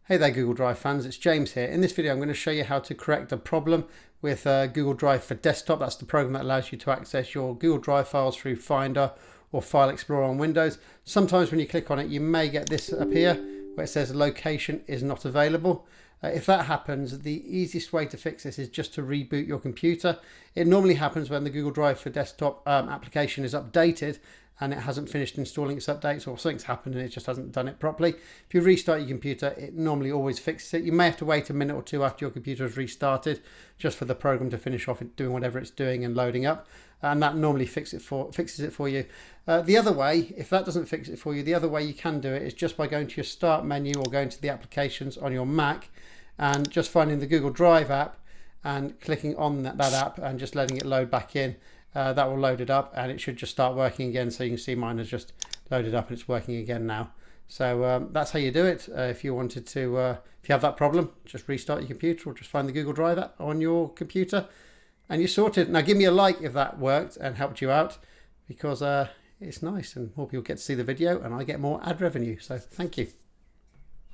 Hey there Google Drive fans, it's James here. In this video I'm going to show you how to correct a problem with Google Drive for Desktop. That's the program that allows you to access your Google Drive files through Finder or File Explorer on Windows. Sometimes when you click on it you may get this appear where it says location is not available. If that happens, the easiest way to fix this is just to reboot your computer. It normally happens when the Google Drive for Desktop application is updated and it hasn't finished installing its updates, or something's happened and it just hasn't done it properly. If you restart your computer, it normally always fixes it. You may have to wait a minute or two after your computer has restarted just for the program to finish off it doing whatever it's doing and loading up, and that normally fixes it for you. The other way, if that doesn't fix it for you, the other way you can do it is just by going to your Start menu or going to the applications on your Mac and just finding the Google Drive app and clicking on that app and just letting it load back in. That will load it up and it should just start working again. So you can see mine has just loaded up and it's working again now. So that's how you do it. If you wanted to, if you have that problem, just restart your computer or just find the Google Drive app on your computer and you're sorted. Now give me a like if that worked and helped you out, because it's nice and more people get to see the video and I get more ad revenue. So thank you.